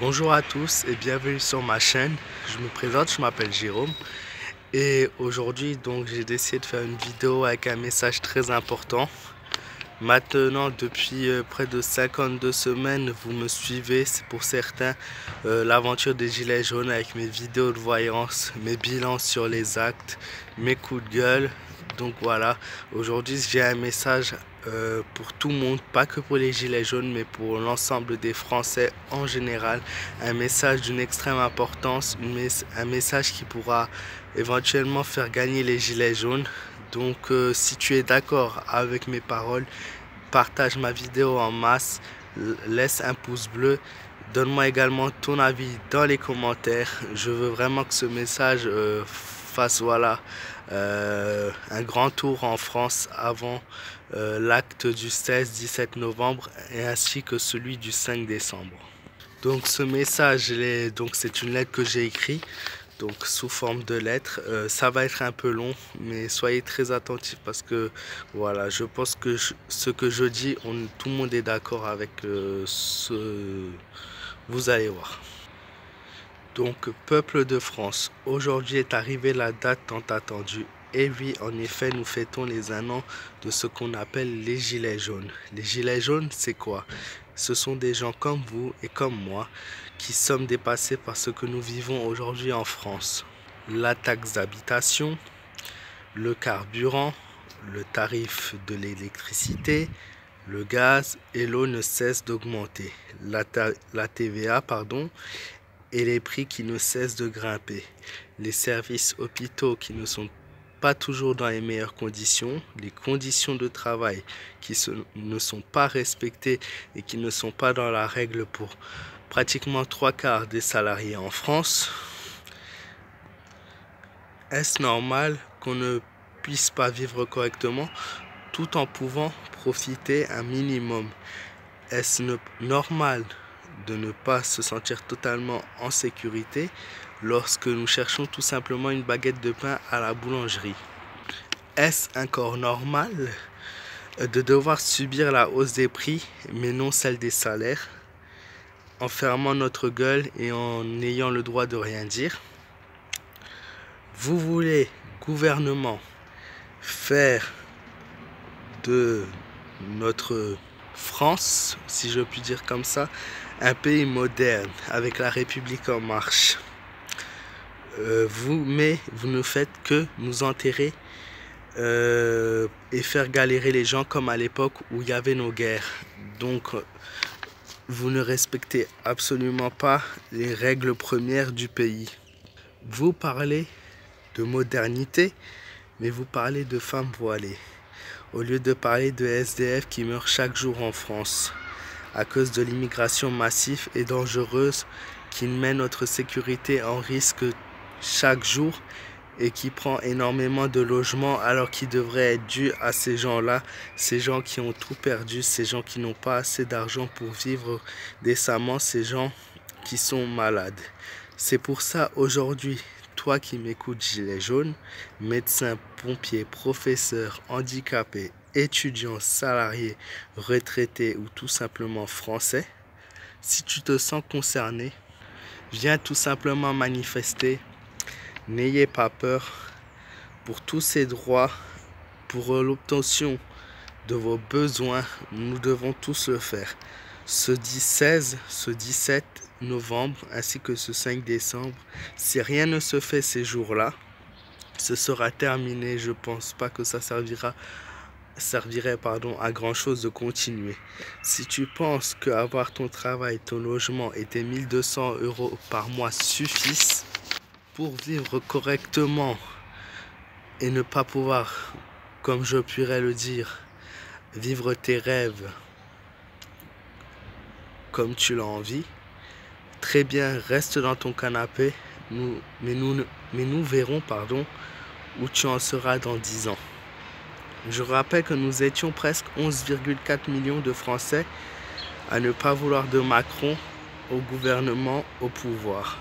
Bonjour à tous et bienvenue sur ma chaîne. Je me présente, je m'appelle Jérôme et aujourd'hui donc j'ai décidé de faire une vidéo avec un message très important. Maintenant depuis près de 52 semaines vous me suivez, c'est pour certains l'aventure des gilets jaunes avec mes vidéos de voyance, mes bilans sur les actes, mes coups de gueule. Donc voilà, aujourd'hui j'ai un message pour tout le monde, pas que pour les gilets jaunes, mais pour l'ensemble des Français en général. Un message d'une extrême importance, un message qui pourra éventuellement faire gagner les gilets jaunes. Donc si tu es d'accord avec mes paroles, partage ma vidéo en masse, laisse un pouce bleu. Donne-moi également ton avis dans les commentaires. Je veux vraiment que ce message fasse un grand tour en France avant l'acte du 16-17 novembre et ainsi que celui du 5 décembre. Donc ce message, c'est une lettre que j'ai écrite, donc sous forme de lettre. Ça va être un peu long, mais soyez très attentifs parce que voilà, je pense que ce que je dis, tout le monde est d'accord avec ce... Vous allez voir. Donc, peuple de France, aujourd'hui est arrivée la date tant attendue. Et oui, en effet, nous fêtons les 1 an de ce qu'on appelle les gilets jaunes. Les gilets jaunes, c'est quoi? Ce sont des gens comme vous et comme moi qui sommes dépassés par ce que nous vivons aujourd'hui en France. La taxe d'habitation, le carburant, le tarif de l'électricité, le gaz et l'eau ne cessent d'augmenter. La TVA, pardon, et les prix qui ne cessent de grimper. Les services hôpitaux qui ne sont pas toujours dans les meilleures conditions, les conditions de travail qui ne sont pas respectées et qui ne sont pas dans la règle pour pratiquement 3/4 des salariés en France. Est-ce normal qu'on ne puisse pas vivre correctement tout en pouvant profiter un minimum? Est-ce normal de ne pas se sentir totalement en sécurité lorsque nous cherchons tout simplement une baguette de pain à la boulangerie? Est-ce encore normal de devoir subir la hausse des prix mais non celle des salaires, en fermant notre gueule et en ayant le droit de rien dire? Vous voulez, gouvernement, faire de notre France, si je puis dire comme ça, un pays moderne avec la République en marche. Mais vous ne faites que nous enterrer et faire galérer les gens comme à l'époque où il y avait nos guerres. Donc vous ne respectez absolument pas les règles premières du pays. Vous parlez de modernité, mais vous parlez de femmes voilées, au lieu de parler de SDF qui meurent chaque jour en France à cause de l'immigration massive et dangereuse qui met notre sécurité en risque chaque jour et qui prend énormément de logements alors qu'il devrait être dû à ces gens-là, ces gens qui ont tout perdu, ces gens qui n'ont pas assez d'argent pour vivre décemment, ces gens qui sont malades. C'est pour ça aujourd'hui, toi qui m'écoutes, gilet jaune, médecin, pompier, professeur, handicapé, étudiant, salarié, retraité ou tout simplement français, si tu te sens concerné, viens tout simplement manifester. N'ayez pas peur. Pour tous ces droits, pour l'obtention de vos besoins, nous devons tous le faire. Ce 16, ce 17 novembre ainsi que ce 5 décembre, si rien ne se fait ces jours-là, ce sera terminé. Je pense pas que ça servirait à grand chose de continuer. Si tu penses qu'avoir ton travail, ton logement et tes 1200 € par mois suffisent pour vivre correctement et ne pas pouvoir, comme je pourrais le dire, vivre tes rêves comme tu l'as envie, très bien, reste dans ton canapé, mais nous verrons où tu en seras dans 10 ans. Je rappelle que nous étions presque 11,4 millions de Français à ne pas vouloir de Macron au gouvernement, au pouvoir.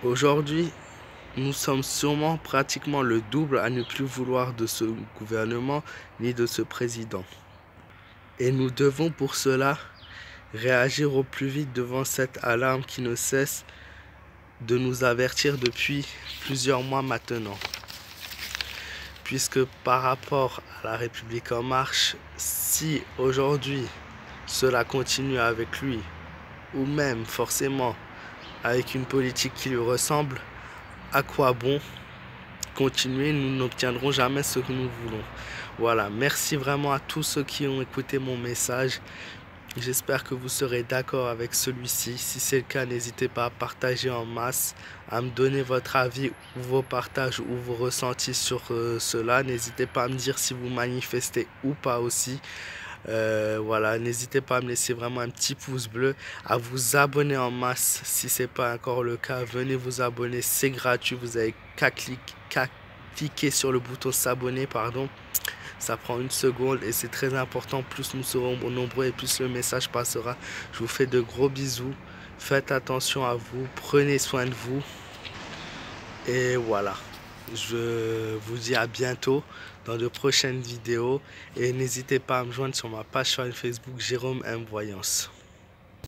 Aujourd'hui, nous sommes sûrement pratiquement le double à ne plus vouloir de ce gouvernement ni de ce président. Et nous devons pour cela réagir au plus vite devant cette alarme qui ne cesse de nous avertir depuis plusieurs mois maintenant. Puisque par rapport à la République en marche, si aujourd'hui cela continue avec lui, ou même forcément avec une politique qui lui ressemble, à quoi bon continuer? Nous n'obtiendrons jamais ce que nous voulons. Voilà, merci vraiment à tous ceux qui ont écouté mon message. J'espère que vous serez d'accord avec celui-ci. Si c'est le cas, n'hésitez pas à partager en masse, à me donner votre avis ou vos partages ou vos ressentis sur cela. N'hésitez pas à me dire si vous manifestez ou pas aussi. Voilà, n'hésitez pas à me laisser vraiment un petit pouce bleu, à vous abonner en masse si ce n'est pas encore le cas. Venez vous abonner, c'est gratuit, vous avez qu'à cliquer sur le bouton s'abonner, pardon. Ça prend une seconde et c'est très important. Plus nous serons nombreux et plus le message passera. Je vous fais de gros bisous. Faites attention à vous. Prenez soin de vous. Et voilà. Je vous dis à bientôt dans de prochaines vidéos. Et n'hésitez pas à me joindre sur ma page Facebook Jérôme M Voyance.